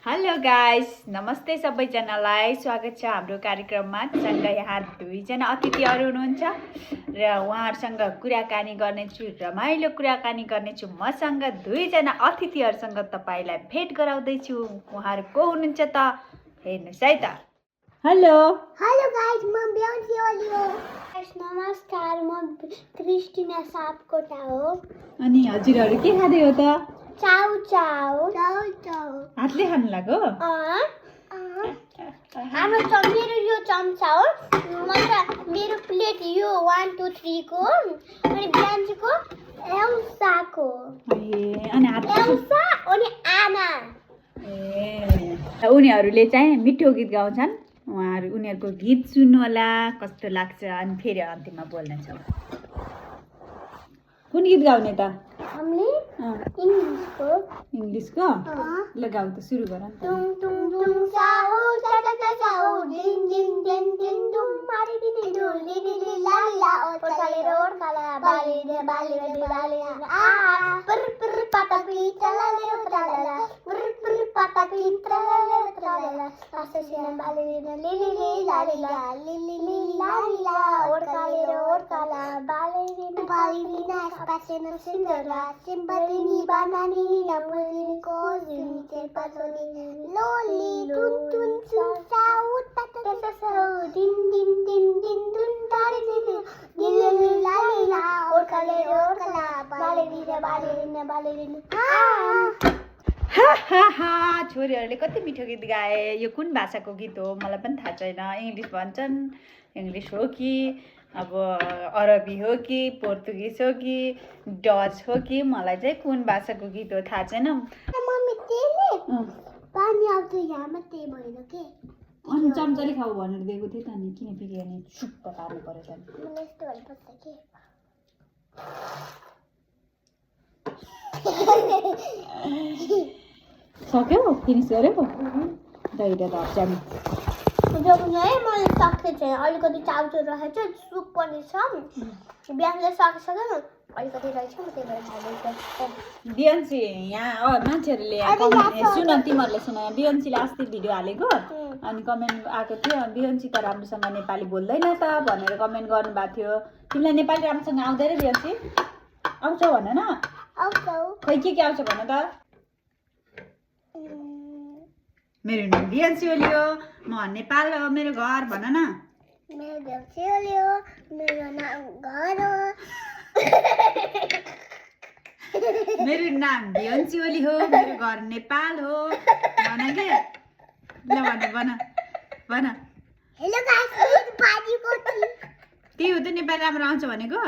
Hello guys, नमस्ते सबैजनालाई। स्वागत छ हाम्रो कार्यक्रममा। सँग यहाँ दुईजना अतिथिहरू हुनुहुन्छ र उहाँहरूसँग कुराकानी गर्नेछु, रमाइलो कुराकानी गर्नेछु। मसँग दुईजना अतिथिहरूसँग तपाईलाई भेट गराउँदैछु। उहाँहरू को हुनुहुन्छ त हेर्नुस् है त। हेलो हेलो गाइस, म बियन्सी ओली हो। नमस्कार, म क्रिस्टिना सापकोटा हो। अनि हजुरहरू के खाँदै हो त? चाउ चाउ चाउ चाउ हातले खानु लाग्यो? मेरो यो चम्चा हो। मेरो प्लेट यो 1 2 3 को अनि बियन्सीको एल्साको। अनि एल्सा अनि आना। उनीहरूले चाहिँ मिठो गीत गाउँछन्। उनीहरूको गीत सुन्नु होला कस्तो लाग्छ, अनि फेरि अन्तिममा बोल्नेछ। कुन गीत गाउने त? हामीले इङ्ग्लिसको ल गाउ त, सुरु गर। टुङ टुङ टुङ साउ टाटा साउ दिन दिन दिन दिन डुम मारी दिदी डुली दिदी लाला ओर्काला बाले आ पर पर पाताकी चलाले उतराला पर पर पाताकी चलाले उतराला आसेसिना बाले लिली लालीला ओर्काला बाले दिना पासेन सिंदरा सिम्बदिनी बनानी नमुदिनी कोजिनी चेपासोनी लोली टुन टुन साउ टाटा साउ दिन दिन दिन दिन दुन तारे दिदी लिली लालीला ओर्काला बाले दिना हा छोरीहरूले कति मिठो गीत गाए। यो कुन भाषाको गीत हो मलाई पनि थाहा छैन। इङ्ग्लिस भन्छन्, इङ्ग्लिस हो कि अब अरबी हो कि पोर्तुगिज हो कि डच हो कि, मलाई चाहिँ कुन भाषाको गीत हो थाहा छैन। मम्मी तेले पानी आउँछ यहाँ मात्रै भएर के अनि चम्चाले खाऊ भनेर दिएको थियो त, नि किन फेरि अनि सुक्क पार्नु पर्यो त? मलाई यस्तो भन्नुपर्छ के सक्यो? फिनिस गर्यो? दैरा त जाने मैले सकेको छैन। अलिकति चाउचाउ रहेछ, सुप पनि छ। बिहानले सकिसक्यो, अलिकति रहेछ, म त्यही भएर खाँदैछु। बियन्सी यहाँ मान्छेहरूले सुन, तिमीहरूले सुन, बियन्सीले अस्ति भिडियो हालेको अनि कमेन्ट आएको थियो, बियन्सी त राम्रोसँग नेपाली बोल्दैन त भनेर कमेन्ट गर्नुभएको थियो। तिमीलाई नेपाली राम्रोसँग आउँदैन बियन्सी? आउँछ भन न। खै के आउँछ भन त? मेरो नाम बियन्सी ओली हो, म नेपाल हो, मेरो घर भन न। मेरो बियन्सी ओली हो, मेरो नाम घर हो। मेरो नाम बियन्सी ओली हो, मेरो घर नेपाल हो भन के? ल भन। हेलो गाइस, पानीको त्यही हो त नेपाली राम्रो आउँछ भनेको।